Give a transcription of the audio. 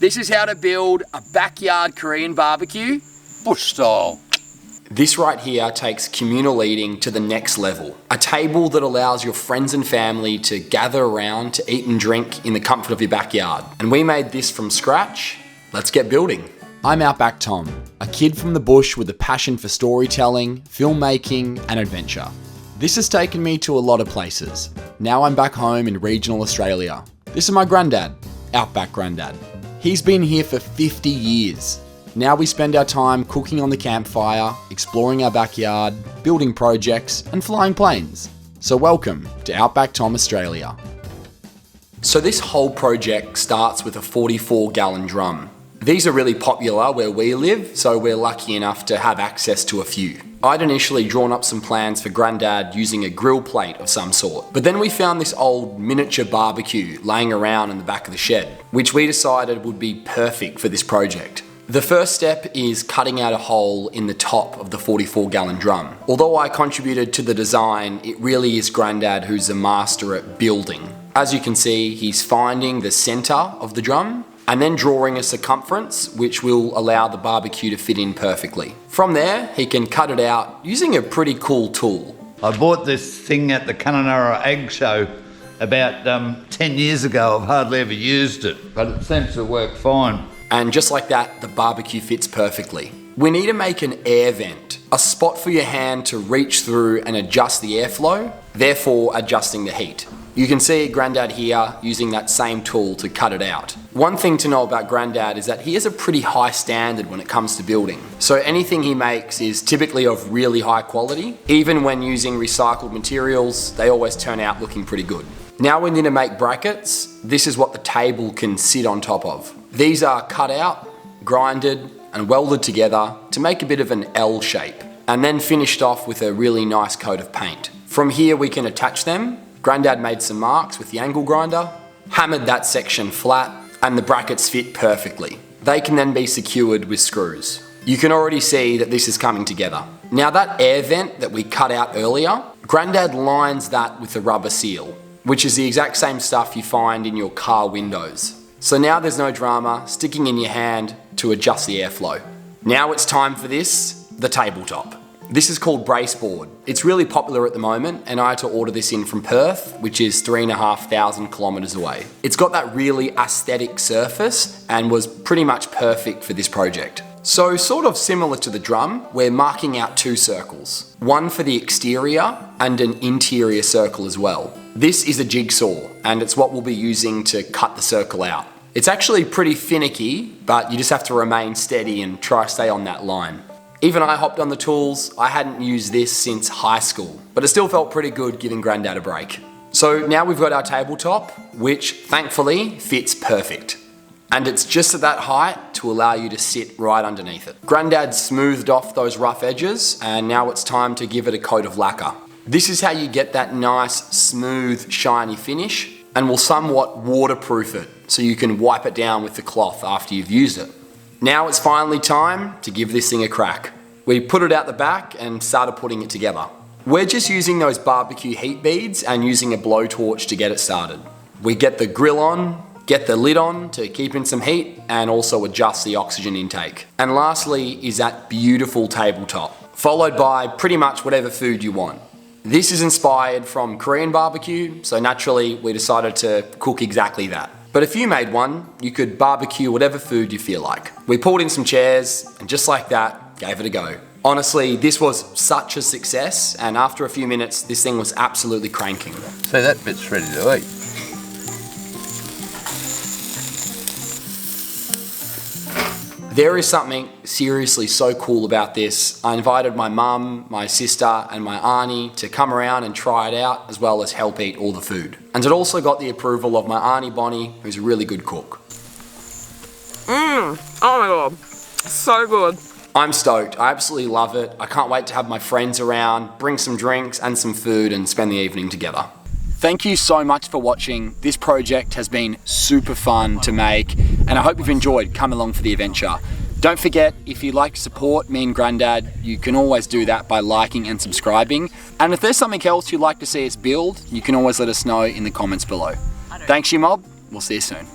This is how to build a backyard Korean barbecue, bush style. This right here takes communal eating to the next level. A table that allows your friends and family to gather around to eat and drink in the comfort of your backyard. And we made this from scratch. Let's get building. I'm Outback Tom, a kid from the bush with a passion for storytelling, filmmaking, and adventure. This has taken me to a lot of places. Now I'm back home in regional Australia. This is my granddad, Outback Grandad. He's been here for 50 years. Now we spend our time cooking on the campfire, exploring our backyard, building projects, and flying planes. So welcome to Outback Tom Australia. So this whole project starts with a 44-gallon drum. These are really popular where we live, so we're lucky enough to have access to a few. I'd initially drawn up some plans for Grandad using a grill plate of some sort, but then we found this old miniature barbecue laying around in the back of the shed, which we decided would be perfect for this project. The first step is cutting out a hole in the top of the 44-gallon drum. Although I contributed to the design, it really is Grandad who's a master at building. As you can see, he's finding the center of the drum and then drawing a circumference which will allow the barbecue to fit in perfectly. From there, he can cut it out using a pretty cool tool. I bought this thing at the Kununurra Ag Show about 10 years ago. I've hardly ever used it, but it seems to work fine. And just like that, the barbecue fits perfectly. We need to make an air vent, a spot for your hand to reach through and adjust the airflow, therefore adjusting the heat. You can see Grandad here using that same tool to cut it out. One thing to know about Grandad is that he has a pretty high standard when it comes to building. So anything he makes is typically of really high quality. Even when using recycled materials, they always turn out looking pretty good. Now we need to make brackets. This is what the table can sit on top of. These are cut out, grinded, and welded together to make a bit of an L shape, and then finished off with a really nice coat of paint. From here we can attach them. Grandad made some marks with the angle grinder, hammered that section flat, and the brackets fit perfectly. They can then be secured with screws. You can already see that this is coming together. Now that air vent that we cut out earlier, Grandad lines that with a rubber seal, which is the exact same stuff you find in your car windows. So now there's no drama sticking in your hand to adjust the airflow. Now it's time for this, the tabletop. This is called brace board. It's really popular at the moment, and I had to order this in from Perth, which is 3,500 kilometers away. It's got that really aesthetic surface and was pretty much perfect for this project. So sort of similar to the drum, we're marking out two circles. One for the exterior and an interior circle as well. This is a jigsaw, and it's what we'll be using to cut the circle out. It's actually pretty finicky, but you just have to remain steady and try to stay on that line. Even I hopped on the tools. I hadn't used this since high school, but it still felt pretty good giving Grandad a break. So now we've got our tabletop, which thankfully fits perfect. And it's just at that height to allow you to sit right underneath it. Grandad smoothed off those rough edges, and now it's time to give it a coat of lacquer. This is how you get that nice, smooth, shiny finish, and will somewhat waterproof it so you can wipe it down with the cloth after you've used it. Now it's finally time to give this thing a crack. We put it out the back and started putting it together. We're just using those barbecue heat beads and using a blowtorch to get it started. We get the grill on, get the lid on to keep in some heat, and also adjust the oxygen intake. And lastly is that beautiful tabletop, followed by pretty much whatever food you want. This is inspired from Korean barbecue, so naturally we decided to cook exactly that. But if you made one, you could barbecue whatever food you feel like. We pulled in some chairs, and just like that, gave it a go. Honestly, this was such a success, and after a few minutes, this thing was absolutely cranking. So that bit's ready to eat. There is something seriously so cool about this. I invited my mum, my sister, and my auntie to come around and try it out, as well as help eat all the food. And it also got the approval of my auntie Bonnie, who's a really good cook. Oh my god, so good. I'm stoked. I absolutely love it. I can't wait to have my friends around, bring some drinks and some food, and spend the evening together. Thank you so much for watching. This project has been super fun to make, and I hope you've enjoyed coming along for the adventure. Don't forget, if you'd like to support me and Grandad, you can always do that by liking and subscribing. And if there's something else you'd like to see us build, you can always let us know in the comments below. Thanks, you mob. We'll see you soon.